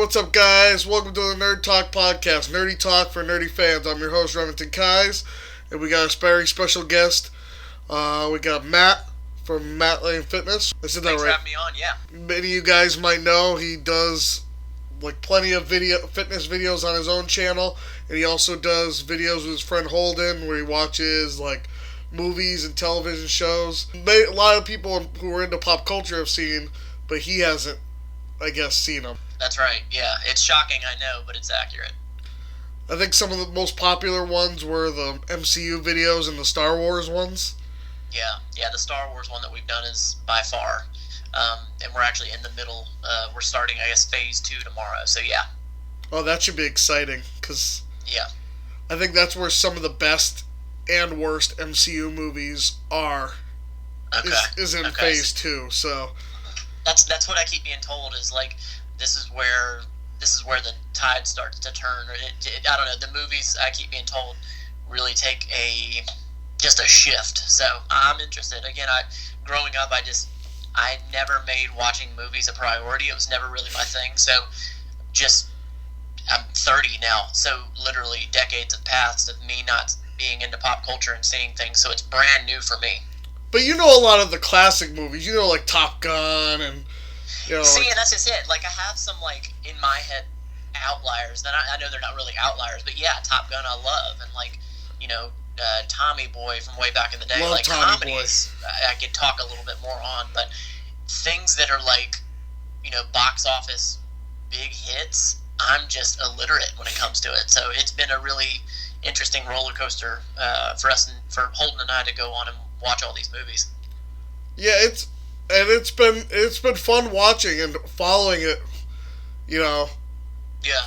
what's up, guys? Welcome to the Nerd Talk Podcast, nerdy talk for nerdy fans. I'm your host, Remington Keyes, and we got a very special guest. We got Matt from Matt Lane Fitness. Thanks for having me on, yeah. Many of you guys might know he does plenty of fitness videos on his own channel, and he also does videos with his friend Holden where he watches movies and television shows. A lot of people who are into pop culture have seen, but he hasn't, I guess, seen them. That's right, yeah. It's shocking, I know, but it's accurate. I think some of the most popular ones were the MCU videos and the Star Wars ones. Yeah, the Star Wars one that we've done is by far. And we're actually in the middle. We're starting, I guess, phase 2 tomorrow, so yeah. Oh, that should be exciting, because yeah, I think that's where some of the best and worst MCU movies are. Okay. Is in phase 2, so... That's what I keep being told, is this is where the tide starts to turn. I don't know, the movies, I keep being told, really take just a shift. So I'm interested. Again, growing up, I never made watching movies a priority. It was never really my thing. So I'm 30 now, so literally decades have passed of me not being into pop culture and seeing things. So it's brand new for me. But you know a lot of the classic movies. You know, like Top Gun and... See, and that's just it. I have some, in my head, outliers. That I know they're not really outliers, but yeah, Top Gun I love. And, Tommy Boy from way back in the day. Love Tommy comedies, I could talk a little bit more on. But things that are, box office big hits, I'm just illiterate when it comes to it. So it's been a really interesting roller coaster for us, and for Holden and I to go on and watch all these movies. Yeah, it's been fun watching and following it, Yeah,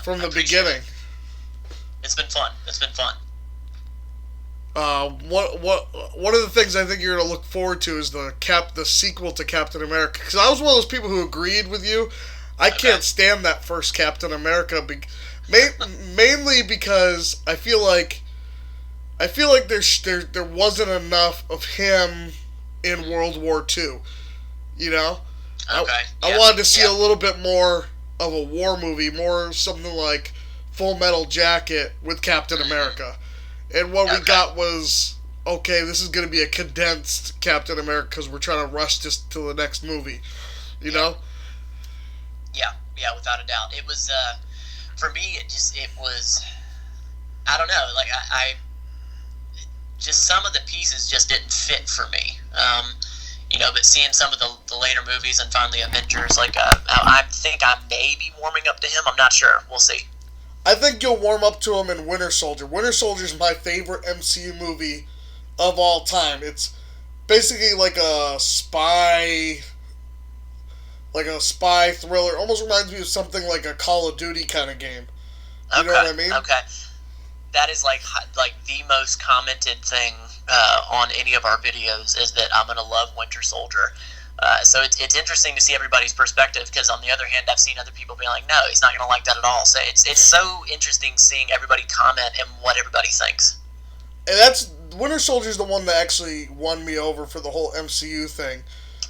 from the beginning. It's been fun. One of the things I think you're gonna look forward to is the sequel to Captain America, because I was one of those people who agreed with you. I can't stand that first Captain America, mainly because I feel like there wasn't enough of him in World War II. Okay. I wanted to see a little bit more of a war movie, more something like Full Metal Jacket with Captain America. And what we got was, okay, this is going to be a condensed Captain America because we're trying to rush this to the next movie. You know? Yeah, without a doubt. It was, for me, it was, I don't know, just some of the pieces just didn't fit for me. But seeing some of the later movies and finally Avengers, I think I may be warming up to him. I'm not sure. We'll see. I think you'll warm up to him in Winter Soldier. Winter Soldier is my favorite MCU movie of all time. It's basically like a spy thriller. Almost reminds me of something like a Call of Duty kind of game. You know what I mean? Okay. That is like the most commented thing on any of our videos is that I'm gonna love Winter Soldier. So it's interesting to see everybody's perspective, because on the other hand, I've seen other people be like, no, he's not gonna like that at all. So it's so interesting seeing everybody comment and what everybody thinks. And Winter Soldier's the one that actually won me over for the whole MCU thing.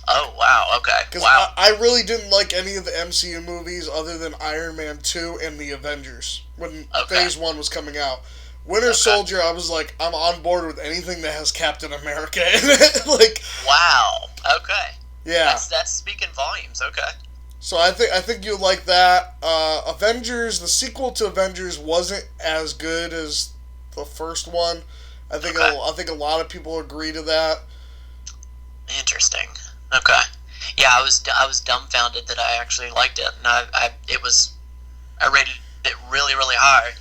Oh, wow, okay. Because wow. I really didn't like any of the MCU movies other than Iron Man 2 and the Avengers when Phase 1 was coming out. Winter Soldier, I was like, I'm on board with anything that has Captain America in it. Wow, okay. Yeah. That's speaking volumes, okay. So I think you'll like that. Avengers, the sequel to Avengers wasn't as good as the first one. I think a lot of people agree to that. Interesting. Okay. Yeah, I was dumbfounded that I actually liked it, and I rated it really, really high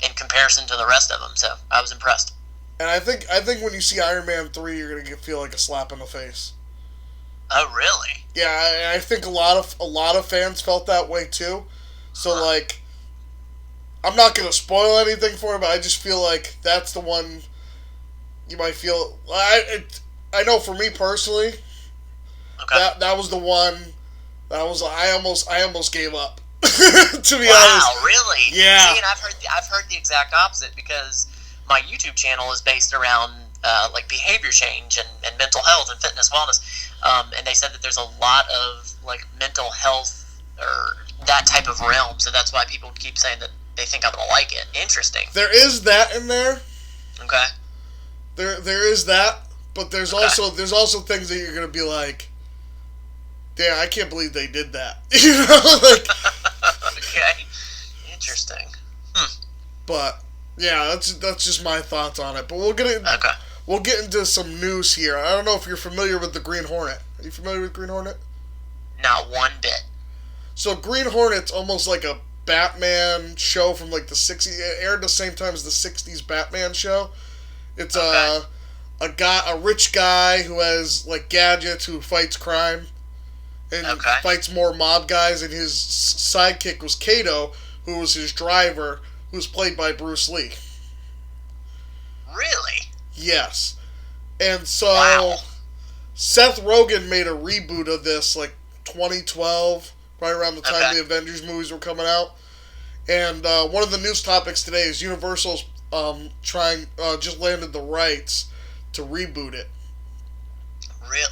in comparison to the rest of them. So I was impressed. And I think when you see Iron Man 3, you're gonna feel like a slap in the face. Oh, really? Yeah, I think a lot of fans felt that way too. So I'm not gonna spoil anything for it, but I just feel like that's the one you might feel. I know for me personally, that was the one that was I almost gave up. To be honest. Wow, really? Yeah. See, and I've heard the exact opposite, because my YouTube channel is based around behavior change and mental health and fitness wellness, and they said that there's a lot of mental health or that type of realm, so that's why people keep saying that they think I'm gonna like it. Interesting. There is that in there. Okay. There is that, but there's also things that you're gonna be like, damn, I can't believe they did that. You know, like. Okay. Interesting. But yeah, that's just my thoughts on it. But we'll get into some news here. I don't know if you're familiar with the Green Hornet. Are you familiar with Green Hornet? Not one bit. So Green Hornet's almost like a Batman show from like the 60s. It aired the same time as the 60s Batman show. It's a rich guy who has like gadgets, who fights crime and fights more mob guys, and his sidekick was Kato, who was his driver, who was played by Bruce Lee. Really? Yes. And so Seth Rogen made a reboot of this like 2012, right around the time the Avengers movies were coming out. And one of the news topics today is Universal's just landed the rights to reboot it.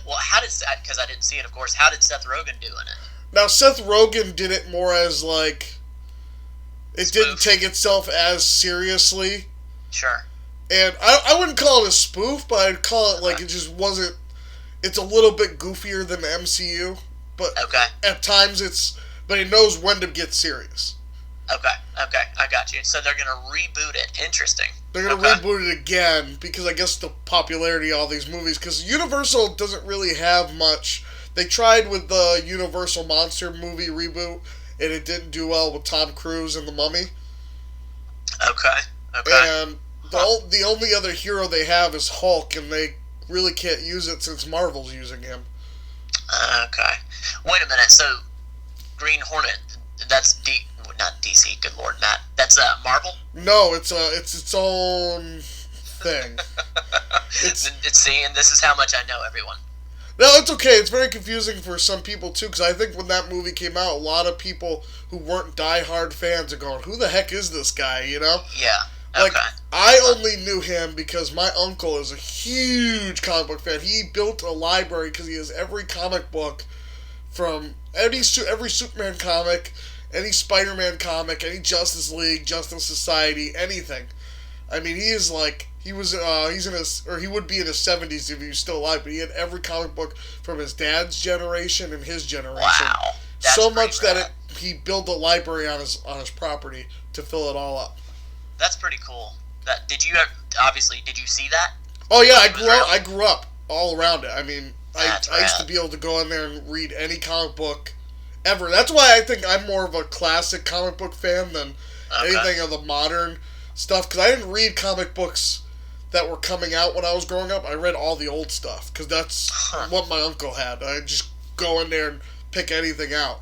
Well, how did that? Because I didn't see it, of course. How did Seth Rogen do in it? Now, Seth Rogen did it more as like it didn't take itself as seriously. Sure. And I wouldn't call it a spoof, but I'd call it like it just wasn't. It's a little bit goofier than the MCU, but at times but it knows when to get serious. Okay, I got you. So they're gonna reboot it. Interesting. They're gonna reboot it again because I guess the popularity of all these movies. Because Universal doesn't really have much. They tried with the Universal Monster movie reboot, and it didn't do well with Tom Cruise and The Mummy. Okay. And the only other hero they have is Hulk, and they really can't use it since Marvel's using him. Okay. Wait a minute. So, Green Hornet, that's not DC. Good Lord, Matt. That's Marvel. No, it's its own thing. And this is how much I know everyone. No, it's okay. It's very confusing for some people too, because I think when that movie came out, a lot of people who weren't diehard fans are going, "Who the heck is this guy?" You know? Yeah. Like, I only knew him because my uncle is a huge comic book fan. He built a library because he has every comic book from every Superman comic, any Spider-Man comic, any Justice League, Justice Society, anything. I mean, he is like, he would be in his 70s if he was still alive, but he had every comic book from his dad's generation and his generation. Wow. That's so much that he built a library on his property to fill it all up. That's pretty cool. Did you see that? Oh yeah, I grew up all around it. I mean, I used to be able to go in there and read any comic book ever. That's why I think I'm more of a classic comic book fan than anything of the modern stuff. Because I didn't read comic books that were coming out when I was growing up. I read all the old stuff because that's what my uncle had. I'd just go in there and pick anything out.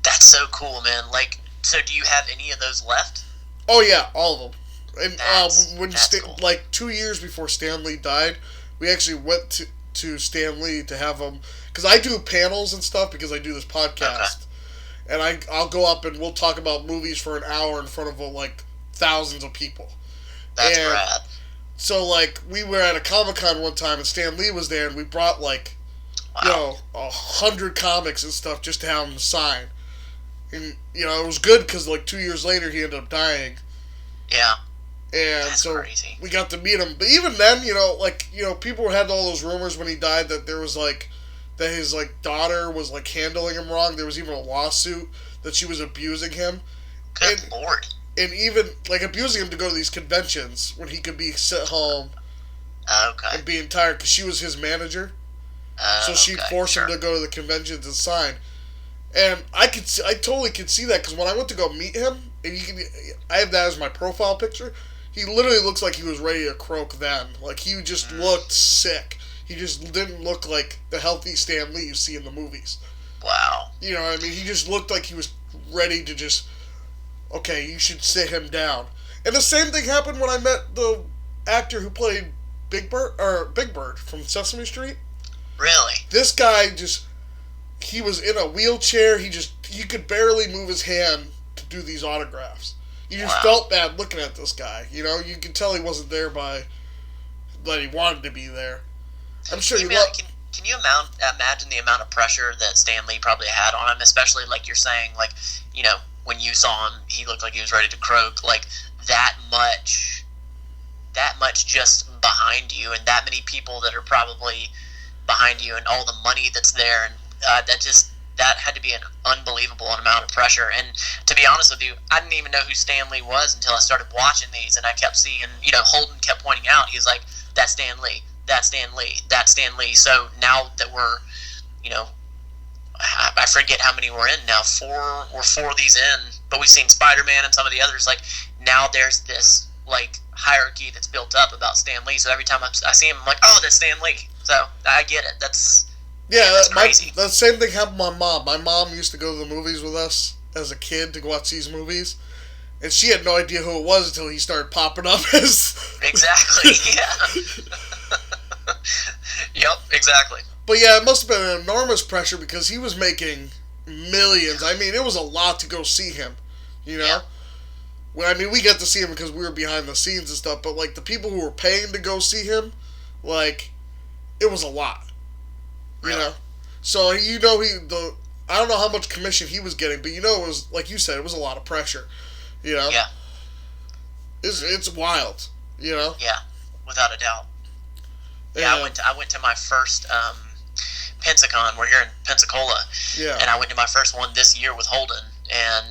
That's so cool, man. Like, so do you have any of those left? Oh yeah, all of them. And that's cool. Like 2 years before Stan Lee died, we actually went to Stan Lee to have him, because I do panels and stuff because I do this podcast, and I'll go up and we'll talk about movies for an hour in front of like thousands of people. That's rad. So like we were at a Comic-Con one time and Stan Lee was there, and we brought like 100 comics and stuff just to have him sign. And, it was good because, like, 2 years later, he ended up dying. Yeah. And that's so crazy. we got to meet him. But even then, people had all those rumors when he died that there was, like, that his, like, daughter was, like, handling him wrong. There was even a lawsuit that she was abusing him. Good Lord. And even, like, abusing him to go to these conventions when he could be sit home and being tired because she was his manager. So she'd force him to go to the conventions and sign. And I totally could see that because when I went to go meet him, and I have that as my profile picture. He literally looks like he was ready to croak then. Like he just looked sick. He just didn't look like the healthy Stan Lee you see in the movies. Wow. You know what I mean? He just looked like he was ready to just, okay, you should sit him down. And the same thing happened when I met the actor who played Big Bird from Sesame Street. Really? This guy he was in a wheelchair. He could barely move his hand to do these autographs. You just felt bad looking at this guy. You could tell he wasn't there that he wanted to be there. I'm sure Can you imagine the amount of pressure that Stan Lee probably had on him, especially like you're saying, like, when you saw him, he looked like he was ready to croak, like that much just behind you, and that many people that are probably behind you, and all the money that's there, and that had to be an unbelievable amount of pressure. And to be honest with you, I didn't even know who Stan Lee was until I started watching these, and I kept seeing, Holden kept pointing out, he was like, that's Stan Lee, that's Stan Lee, that's Stan Lee. So now that we're, I forget how many we're in now, four of these in, but we've seen Spider-Man and some of the others, like, now there's this, like, hierarchy that's built up about Stan Lee, so every time I see him, I'm like, oh, that's Stan Lee. So I get it. That's crazy. The same thing happened to my mom. My mom used to go to the movies with us as a kid to watch these movies, and she had no idea who it was until he started popping up as... Exactly, yeah. Yep, exactly. But yeah, it must have been an enormous pressure because he was making millions. I mean, it was a lot to go see him, Yeah. Well, I mean, we got to see him because we were behind the scenes and stuff, but, like, the people who were paying to go see him, like, it was a lot, So, I don't know how much commission he was getting, but, it was, like you said, it was a lot of pressure, Yeah. It's wild, Yeah, without a doubt. Yeah, I went to my first Pensacon. We're here in Pensacola. Yeah. And I went to my first one this year with Holden, and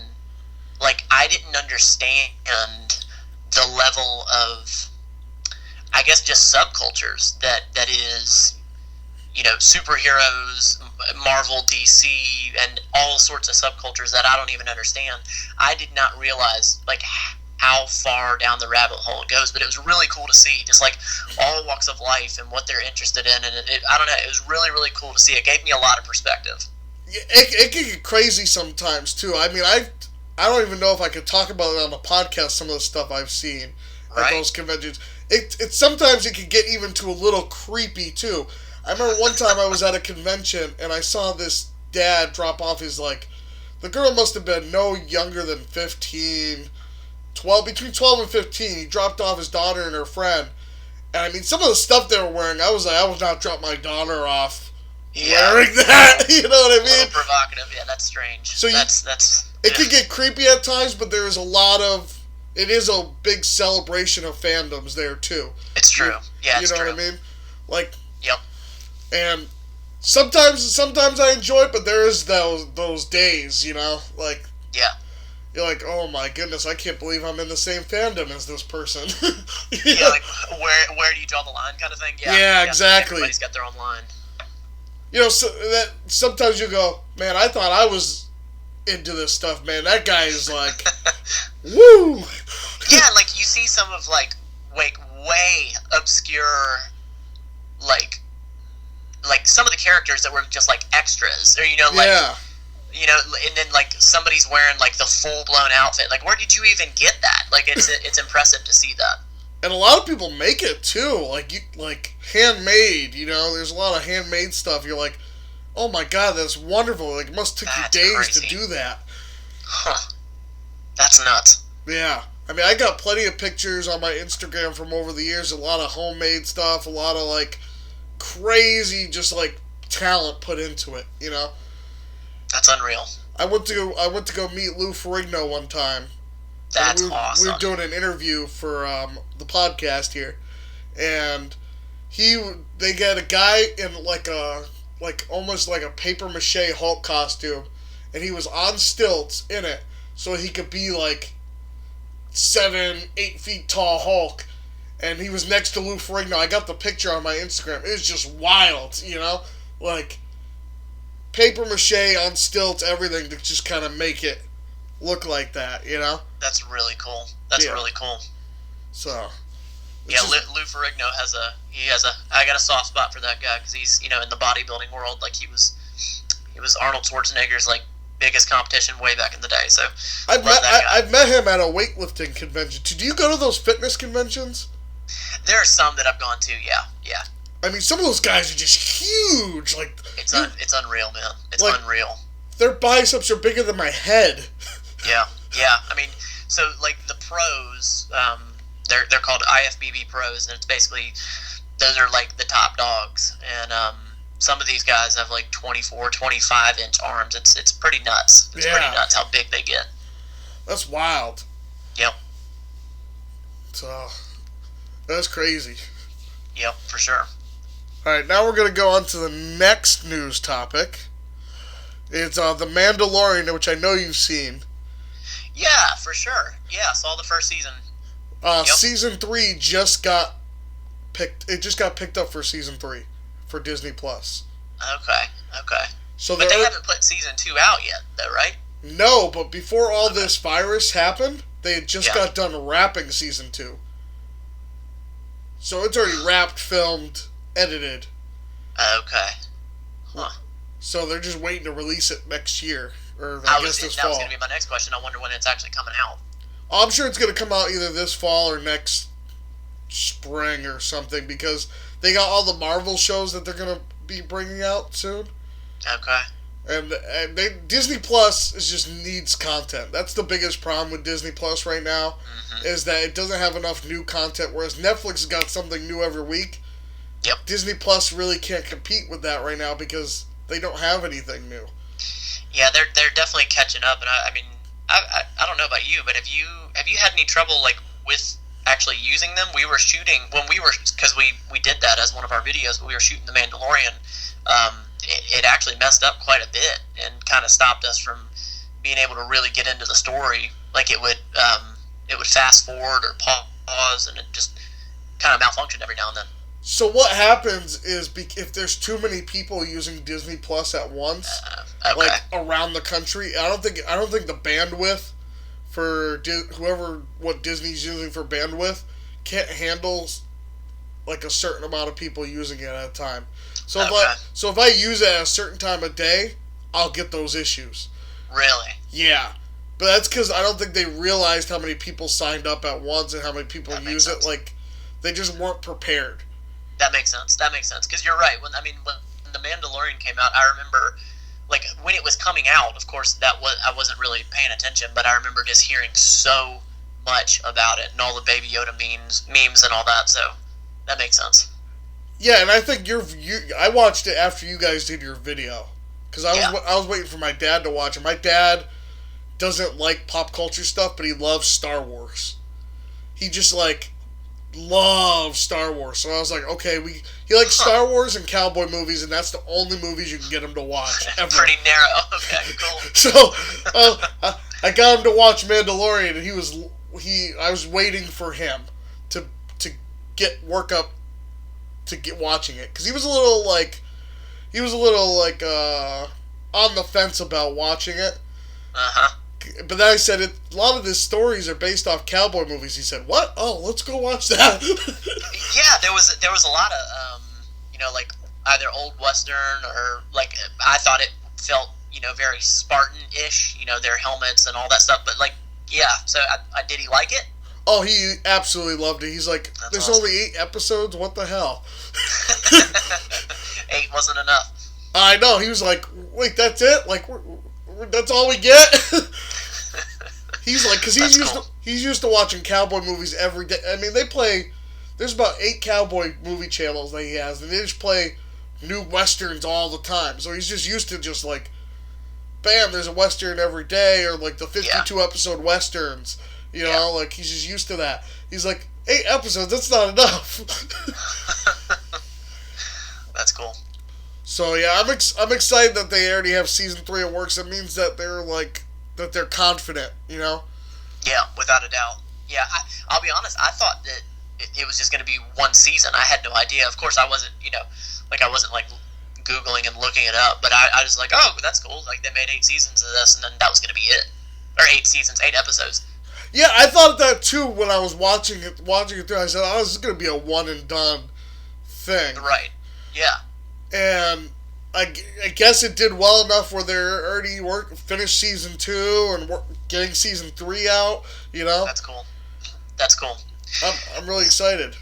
like I didn't understand the level of, I guess, just subcultures that is, superheroes, Marvel, DC, and all sorts of subcultures that I don't even understand. I did not realize like how far down the rabbit hole it goes, but it was really cool to see, just like all walks of life and what they're interested in, and I don't know, it was really, really cool to see. It gave me a lot of perspective. Yeah, it can get crazy sometimes too. I mean, I don't even know if I could talk about it on the podcast. Some of the stuff I've seen at those conventions, it sometimes it can get even to a little creepy too. I remember one time I was at a convention and I saw this dad drop off his, like, the girl must have been no younger than 15. Between 12 and 15, he dropped off his daughter and her friend. And I mean, some of the stuff they were wearing, I was like, I would not drop my daughter off wearing that. You know what I mean? A little provocative, yeah, that's strange. So it could get creepy at times, but there is it is a big celebration of fandoms there too. It's true. Yeah, it's true. You know what I mean? Like, yep. And sometimes I enjoy it, but there is those days, like, yeah. You're like, oh my goodness, I can't believe I'm in the same fandom as this person. Yeah, like, where do you draw the line kind of thing? Yeah, exactly. Everybody's got their own line. So that sometimes you go, man, I thought I was into this stuff, man. That guy is like, woo! Yeah, like, you see some of, like way obscure, like some of the characters that were just, like, extras, or, yeah. And then, like, somebody's wearing, like, the full-blown outfit. Like, where did you even get that? Like, it's impressive to see that. And a lot of people make it, too. Like handmade, There's a lot of handmade stuff. You're like, oh, my God, that's wonderful. Like, it must take you days crazy to do that. Huh. That's nuts. Yeah. I mean, I got plenty of pictures on my Instagram from over the years. A lot of homemade stuff. A lot of, like, crazy, just, like, talent put into it, That's unreal. I went to go meet Lou Ferrigno one time. That's awesome. We were doing an interview for the podcast here, and they got a guy in almost like a paper mache Hulk costume, and he was on stilts in it, so he could be like 7-8 feet tall Hulk, and he was next to Lou Ferrigno. I got the picture on my Instagram. It was just wild, like paper mache on stilts, everything to just kind of make it look like that, That's really cool. That's really cool. So, yeah, Lou Ferrigno I got a soft spot for that guy because he's, in the bodybuilding world, like he was Arnold Schwarzenegger's, like, biggest competition way back in the day. So I've met him at a weightlifting convention. Do you go to those fitness conventions? There are some that I've gone to, yeah. I mean, some of those guys are just huge. Like, it's unreal, man. It's like, unreal. Their biceps are bigger than my head. Yeah. I mean, so, like, the pros, they're called IFBB pros, and it's basically, those are, like, the top dogs. And some of these guys have like 24, 25-inch arms. It's pretty nuts. It's pretty nuts how big they get. That's wild. Yep. So, that's crazy. Yep, for sure. Alright, now we're going to go on to the next news topic. It's The Mandalorian, which I know you've seen. Yeah, for sure. Yeah, I saw the first season. Season 3 just got picked. It just got picked up for season 3 for Disney Plus. Okay. So but they haven't put season 2 out yet, though, right? No, but before all this virus happened, they had just got done wrapping season 2. So it's already wrapped, filmed, edited. Okay. Huh. So they're just waiting to release it next year, or I guess this fall. That was going to be my next question. I wonder when it's actually coming out. I'm sure it's going to come out either this fall or next spring or something, because they got all the Marvel shows that they're going to be bringing out soon. Okay. And Disney Plus just needs content. That's the biggest problem with Disney Plus right now, is that it doesn't have enough new content, whereas Netflix has got something new every week. Yep. Disney Plus really can't compete with that right now because they don't have anything new. Yeah, they're definitely catching up, and I don't know about you, but have you had any trouble like with actually using them? We were shooting because we did that as one of our videos, but we were shooting The Mandalorian. It actually messed up quite a bit and kind of stopped us from being able to really get into the story. Like it would fast forward or pause, and it just kind of malfunctioned every now and then. So what happens is if there's too many people using Disney Plus at once, like around the country, I don't think the bandwidth for what Disney's using for bandwidth can't handle like a certain amount of people using it at a time. So if I use it at a certain time of day, I'll get those issues. Really? Yeah. But that's because I don't think they realized how many people signed up at once and how many people use it. Like, they just weren't prepared. That makes sense. Because you're right. When The Mandalorian came out, I remember, like, when it was coming out, of course, I wasn't really paying attention, but I remember just hearing so much about it and all the Baby Yoda memes and all that, so that makes sense. Yeah, and I think I watched it after you guys did your video. Because I was waiting for my dad to watch it. My dad doesn't like pop culture stuff, but he loves Star Wars. He just, like, loves Star Wars. So I was like, okay, he likes Star Wars and cowboy movies, and that's the only movies you can get him to watch ever. Pretty narrow. Okay, cool. So I got him to watch Mandalorian, and I was waiting for him to get work up to get watching it, because he was a little on the fence about watching it. But then I said, a lot of his stories are based off cowboy movies. He said, "What? Oh, let's go watch that." Yeah, there was a lot of like either old western or like I thought it felt very Spartan-ish, their helmets and all that stuff. But like so did he like it? Oh, he absolutely loved it. He's like, That's there's awesome. only 8 episodes. What the hell? 8 wasn't enough. I know. He was like, wait, that's it? Like, that's all we get? He's like, because he's used to watching cowboy movies every day. I mean, there's about 8 cowboy movie channels that he has, and they just play new westerns all the time. So he's just used to just like, bam, there's a western every day, or like the 52 episode westerns. Like, he's just used to that. He's like, 8 episodes, that's not enough. That's cool. So, yeah, I'm excited that they already have season 3 in works. That means that they're confident, Yeah, without a doubt. Yeah, I'll be honest, I thought that it was just going to be one season. I had no idea. Of course, I wasn't, I wasn't, like, Googling and looking it up, but I was like, oh, that's cool. Like, they made 8 seasons of this, and then that was going to be it. Or 8 seasons, 8 episodes. Yeah, I thought that too when I was watching it through. I said, oh, this is going to be a one and done thing. Right. Yeah. And I guess it did well enough where they're already finished season 2 and getting season 3 out, That's cool. That's cool. I'm really excited.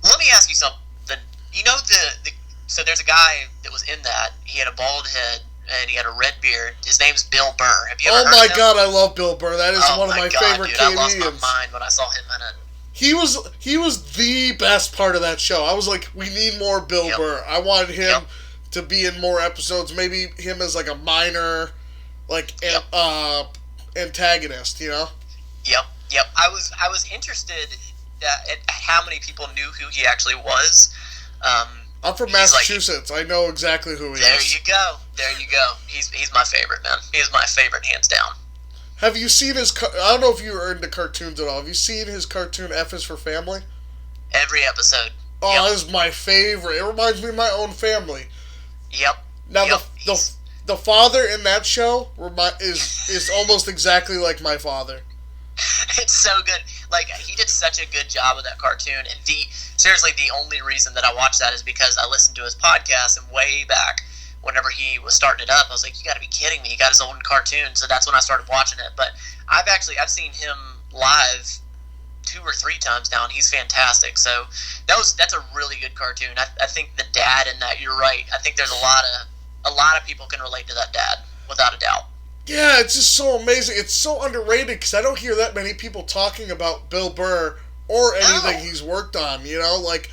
Let me ask you something. So there's a guy that was in that. He had a bald head and he had a red beard. His name's Bill Burr. Have you ever heard of him? Oh my God, I love Bill Burr. That is one of my favorite comedians. I lost my mind when I saw him in it. He was the best part of that show. I was like, we need more Bill Burr. I wanted him to be in more episodes. Maybe him as like a minor, like antagonist. You know. Yep. I was interested at how many people knew who he actually was. I'm from Massachusetts. I know exactly who he is. There you go. He's my favorite, man. He's my favorite, hands down. Have you seen his... I don't know if you are into cartoons at all. Have you seen his cartoon F is for Family? Every episode. Oh, this is my favorite. It reminds me of my own family. Yep. Now, the father in that show is almost exactly like my father. It's so good. Like, he did such a good job with that cartoon. And seriously, the only reason that I watched that is because I listened to his podcast, and way back, whenever he was starting it up, I was like, you gotta be kidding me. He got his own cartoon. So that's when I started watching it. But I've seen him live 2 or 3 times now, and he's fantastic. So that's a really good cartoon. I think the dad in that, you're right. I think there's a lot of people can relate to that dad, without a doubt. Yeah, it's just so amazing. It's so underrated because I don't hear that many people talking about Bill Burr or anything he's worked on. You know, like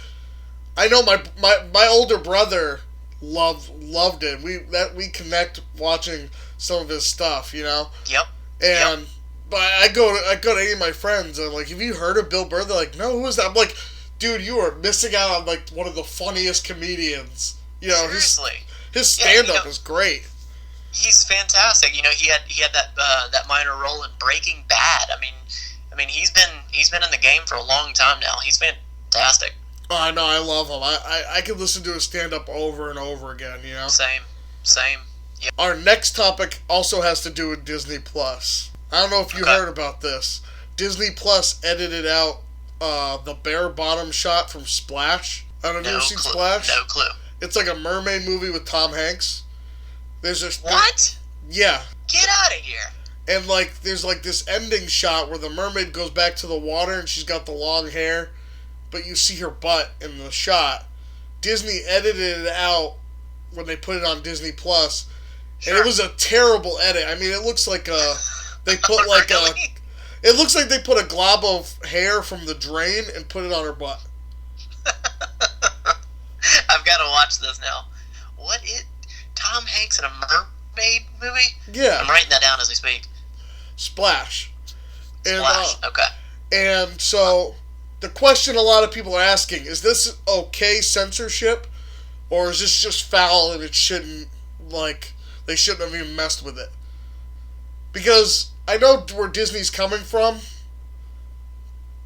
I know my older brother loved it. We connect watching some of his stuff. You know. Yep. And but I go to any of my friends and I'm like, have you heard of Bill Burr? They're like, no, who is that? I'm like, dude, you are missing out on like one of the funniest comedians. You know, seriously, his stand up is great. He's fantastic. You know, he had that minor role in Breaking Bad. I mean, he's been in the game for a long time now. He's fantastic. Oh, I know, I love him. I could listen to his stand up over and over again. You know. Same. Yep. Our next topic also has to do with Disney Plus. I don't know if you heard about this. Disney Plus edited out the bare bottom shot from Splash. I don't know if you've seen Splash. No clue. It's like a mermaid movie with Tom Hanks. What? Yeah. Get out of here. And like, there's like this ending shot where the mermaid goes back to the water and she's got the long hair, but you see her butt in the shot. Disney edited it out when they put it on Disney Plus, and it was a terrible edit. I mean, it looks like they put like really? It looks like they put a glob of hair from the drain and put it on her butt. I've got to watch this now. Tom Hanks in a mermaid movie? Yeah. I'm writing that down as we speak. Splash. Splash, okay. And so, the question a lot of people are asking, is this okay censorship? Or is this just foul and it shouldn't, like, they shouldn't have even messed with it? Because I know where Disney's coming from,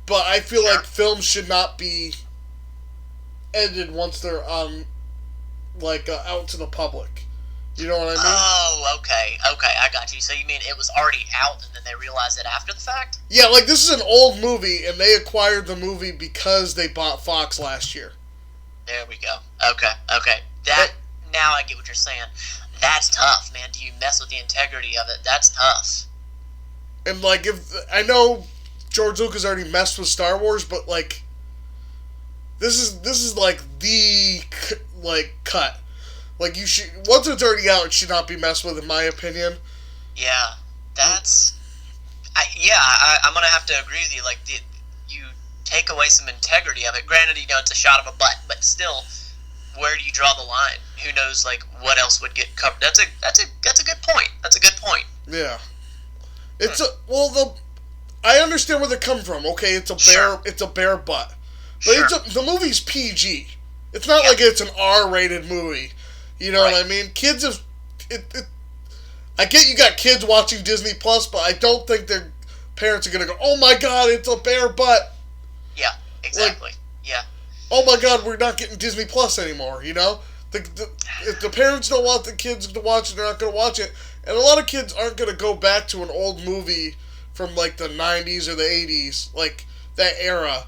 but I feel like films should not be edited once they're on, like, out to the public. You know what I mean? Oh, okay, I got you. So you mean it was already out and then they realized it after the fact? Yeah, like this is an old movie and they acquired the movie because they bought Fox last year. There we go. Okay. Now I get what you're saying. That's tough, man. Do you mess with the integrity of it? That's tough. And like, I know George Lucas already messed with Star Wars, but like, this is like the cut. Like, you should, once it's already out, it should not be messed with, in my opinion. Yeah, I'm gonna have to agree with you. Like, you take away some integrity of it. Granted, you know, it's a shot of a butt, but still, where do you draw the line? Who knows, like, what else would get covered? That's a good point. That's a good point. Yeah, I understand where they're coming from. Okay, it's a bare butt, but the movie's PG. It's not like it's an R-rated movie. You know what I mean? Kids have... I get you got kids watching Disney Plus, but I don't think their parents are going to go, oh my god, it's a bare butt. Yeah, exactly. Oh my god, we're not getting Disney Plus anymore, you know? If the parents don't want the kids to watch it, they're not going to watch it. And a lot of kids aren't going to go back to an old movie from like the 90s or the 80s, like that era,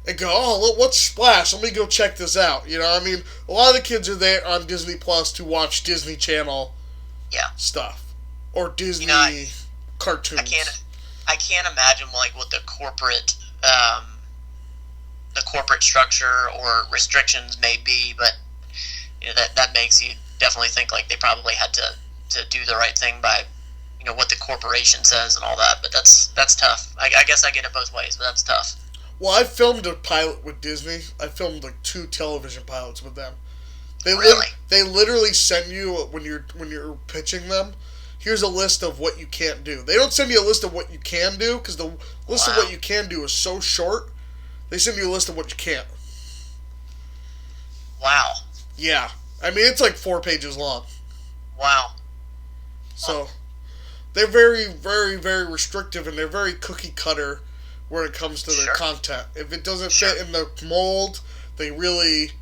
and go, oh, what's Splash? Let me go check this out. You know, I mean, a lot of the kids are there on Disney Plus to watch Disney Channel stuff. Or Disney cartoons. I can't imagine, like, what the corporate structure or restrictions may be, but, you know, that makes you definitely think, like, they probably had to do the right thing by, you know, what the corporation says and all that, but that's tough. I guess I get it both ways, but that's tough. Well, I filmed a pilot with Disney. I filmed like 2 television pilots with them. Really? They literally send you when you're pitching them. Here's a list of what you can't do. They don't send you a list of what you can do because the list of what you can do is so short. They send you a list of what you can't. Wow. Yeah. I mean, it's like 4 pages long. Wow. So, they're very, very, very restrictive, and they're very cookie cutter when it comes to their content. If it doesn't fit in the mold, they really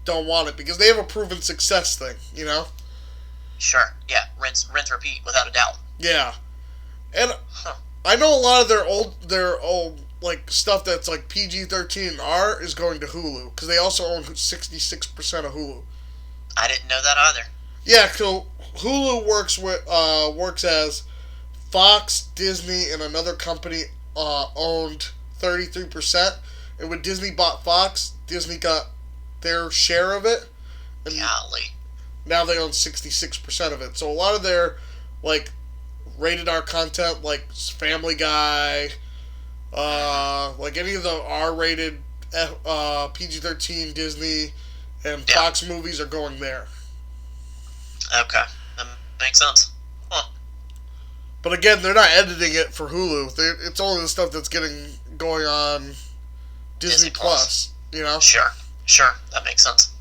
don't want it because they have a proven success thing, you know? Sure. Yeah. Rinse, repeat, without a doubt. Yeah. And I know a lot of their old like stuff that's like PG-13 and R is going to Hulu because they also own 66% of Hulu. I didn't know that either. Yeah, so Hulu works as Fox, Disney, and another company owned 33%. And when Disney bought Fox, Disney got their share of it. And golly. Now they own 66% of it. So a lot of their like rated R content, like Family Guy, like any of the R-rated PG-13 Disney and Fox movies are going there. Okay, that makes sense. Huh. But again, they're not editing it for Hulu. It's only the stuff that's going on Disney Plus. You know? Sure, that makes sense.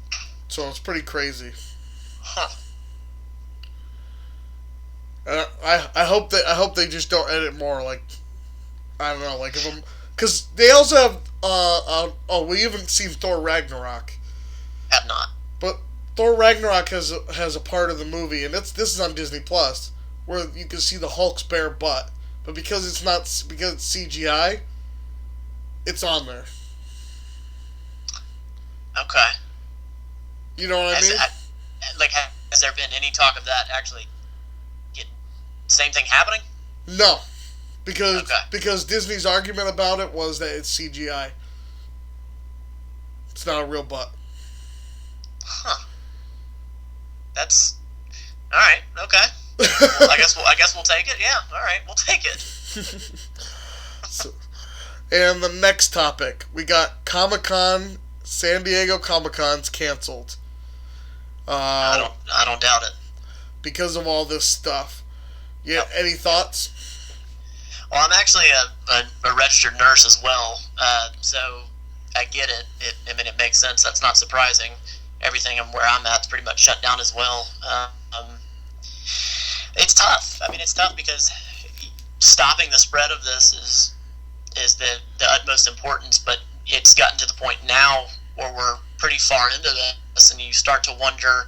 So it's pretty crazy. Huh. I hope they just don't edit more. Like, I don't know, like if I'm, because they also have we haven't seen Thor Ragnarok. Have not. But Thor Ragnarok has a part of the movie, and this is on Disney Plus, where you can see the Hulk's bare butt. But because it's CGI, it's on there. Okay. You know what I mean? Has there been any talk of that actually? Same thing happening? No, because Disney's argument about it was that it's CGI. It's not a real butt. Huh. That's all right. Okay. Well, I guess we'll take it. Yeah. All right. We'll take it. So, and the next topic, we got Comic-Con. San Diego Comic-Con's canceled. I don't doubt it. Because of all this stuff. Yeah. Yep. Any thoughts? Well, I'm actually a registered nurse as well, so I get it. It makes sense. That's not surprising. Everything where I'm at is pretty much shut down as well. It's tough. I mean, it's tough because stopping the spread of this is the utmost importance, but it's gotten to the point now where we're pretty far into this, and you start to wonder,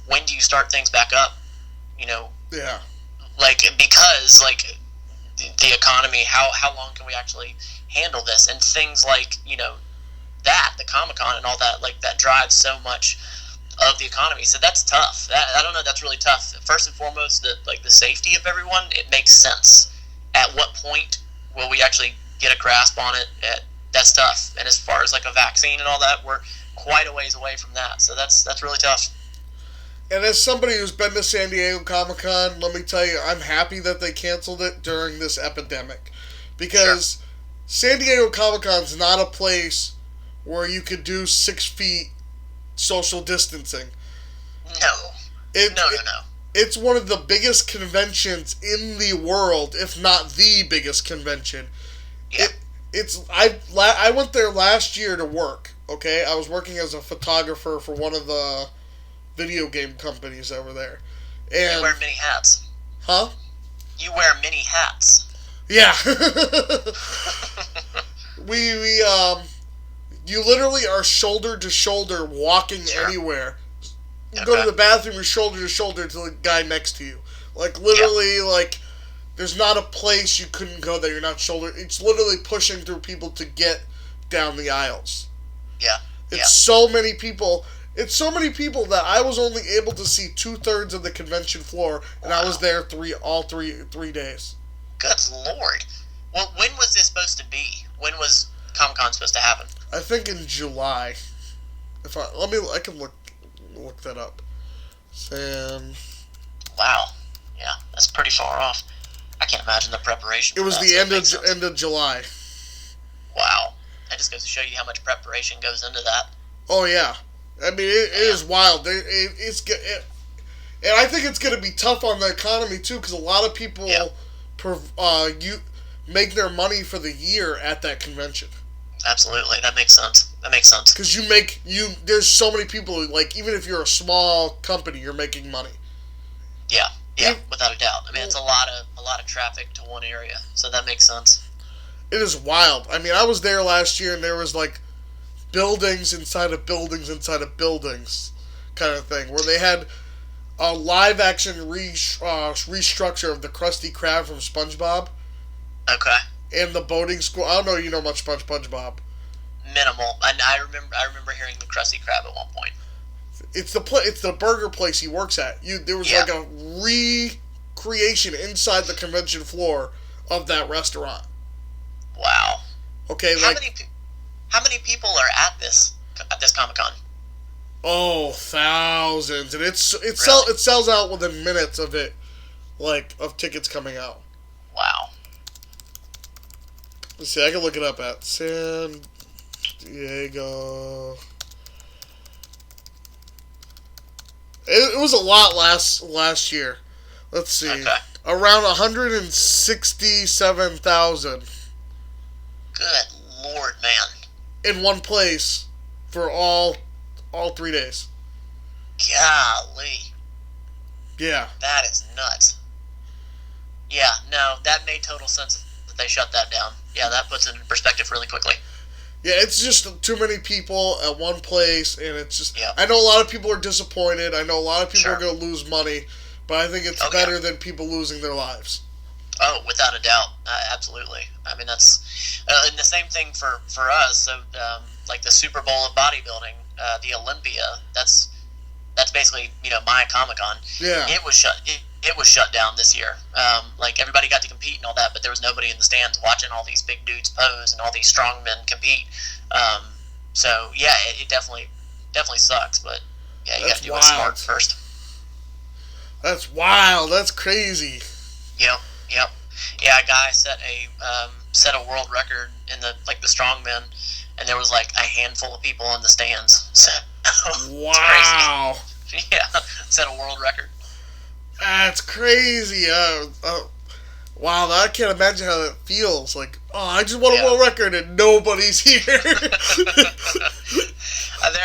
when do you start things back up? You know? Yeah. Because the economy, how long can we actually handle this? And things like, the Comic-Con and all that, that drives so much of the economy. So that's tough. I don't know, that's really tough. First and foremost, the safety of everyone, it makes sense. At what point will we actually get a grasp on it? That's tough. And as far as a vaccine and all that, we're quite a ways away from that. So that's really tough. And as somebody who's been to San Diego Comic-Con, let me tell you, I'm happy that they canceled it during this epidemic. Because San Diego Comic-Con's not a place where you could do 6 feet social distancing. No. No. It's one of the biggest conventions in the world, if not the biggest convention. Yeah. I went there last year to work, okay? I was working as a photographer for one of the video game companies that were there. And you wear many hats. Huh? You wear many hats. Yeah. You literally are shoulder to shoulder walking anywhere. You go to the bathroom, you're shoulder to shoulder to the guy next to you. Literally, there's not a place you couldn't go that you're not shoulder. It's literally pushing through people to get down the aisles. Yeah. It's so many people. It's so many people that I was only able to see 2/3 of the convention floor, and I was there all three days. Good Lord. Well, when was this supposed to be? When was Comic-Con supposed to happen? I think in July. I can look that up. Wow. Yeah, that's pretty far off. I can't imagine the preparation. It was the end of July. Wow. That just goes to show you how much preparation goes into that. Oh yeah. I mean, it is wild. And I think it's going to be tough on the economy too, because a lot of people, you make their money for the year at that convention. Absolutely, that makes sense. Because there's so many people who, like, even if you're a small company, you're making money. Yeah, without a doubt. I mean, it's a lot of traffic to one area, so that makes sense. It is wild. I mean, I was there last year, and there was like buildings inside of buildings inside of buildings, kind of thing, where they had a live action restructure of the Krusty Krab from SpongeBob. Okay. And the boating school. I don't know. You know much about SpongeBob? Minimal. And I remember hearing the Krusty Krab at one point. It's the burger place he works at. There was like a recreation inside the convention floor of that restaurant. Wow. Okay. How many people are at this Comic-Con? Oh, thousands, and it sells out within minutes of it, like of tickets coming out. Wow. Let's see. I can look it up at San Diego. It was a lot last year. Let's see. Okay. Around 167,000. Good Lord, man. In one place for all 3 days. Golly. Yeah. That is nuts. Yeah, no, that made total sense that they shut that down. Yeah, that puts it in perspective really quickly. Yeah, it's just too many people at one place, and it's just... Yeah. I know a lot of people are disappointed. I know a lot of people Sure. are going to lose money, but I think it's better than people losing their lives. Oh, without a doubt. Absolutely. I mean, that's... and the same thing for us. So, like the Super Bowl of bodybuilding, the Olympia, that's basically, my Comic-Con. Yeah. It was shut down this year. Like, everybody got to compete and all that, but there was nobody in the stands watching all these big dudes pose and all these strong men compete. So, yeah, it definitely sucks, but, yeah, you got to do it smart first. That's wild. That's crazy. Yep. Yeah, a guy set a world record in the strongmen, and there was like a handful of people in the stands. So, wow. Crazy. Yeah, set a world record. That's crazy. Wow, I can't imagine how that feels. Like, I just won a world record and nobody's here. There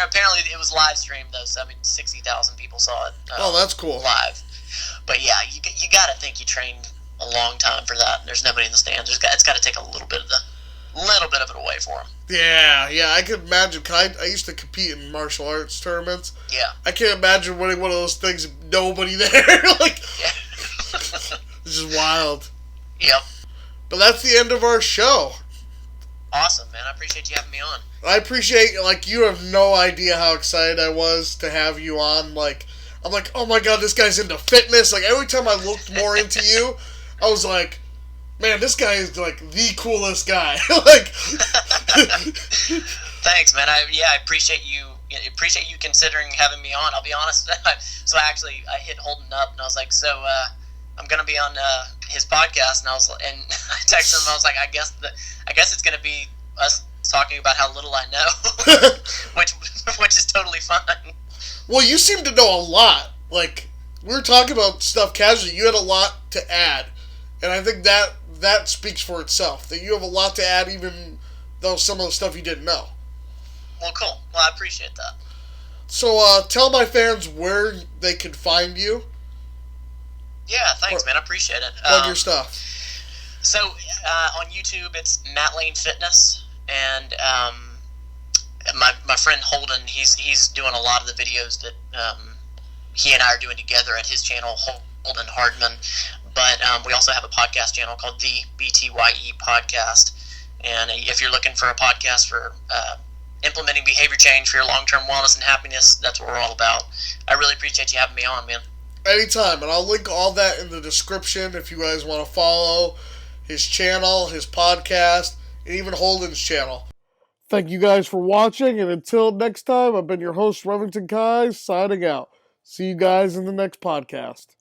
apparently it was live streamed though, so 60,000 people saw it. That's cool. Live, but yeah, you got to think you trained a long time for that. There's nobody in the stands. It's got to take a little bit of it away for them. Yeah, I can imagine. I used to compete in martial arts tournaments. Yeah. I can't imagine winning one of those things with nobody there. It's just wild. Yep. But that's the end of our show. Awesome, man. I appreciate you having me on. I appreciate, you have no idea how excited I was to have you on. I'm like, oh my god, this guy's into fitness. Every time I looked more into you, I was like, man, this guy is the coolest guy. Thanks, man. I appreciate you. Appreciate you considering having me on. I'll be honest. So I hit Holden up and I was like, so I'm gonna be on his podcast, and I texted him. I was like, I guess it's gonna be us talking about how little I know, which is totally fine. Well, you seem to know a lot. We were talking about stuff casually. You had a lot to add. And I think that speaks for itself. That you have a lot to add, even though some of the stuff you didn't know. Well, cool. Well, I appreciate that. So, tell my fans where they can find you. Yeah, thanks, man. I appreciate it. Plug your stuff. So, on YouTube, it's Matt Lane Fitness, and my friend Holden, he's doing a lot of the videos that he and I are doing together at his channel, Holden Hardman. But we also have a podcast channel called the BTYE Podcast. And if you're looking for a podcast for implementing behavior change for your long-term wellness and happiness, that's what we're all about. I really appreciate you having me on, man. Anytime. And I'll link all that in the description if you guys want to follow his channel, his podcast, and even Holden's channel. Thank you guys for watching, and until next time, I've been your host, Remington Keyes, signing out. See you guys in the next podcast.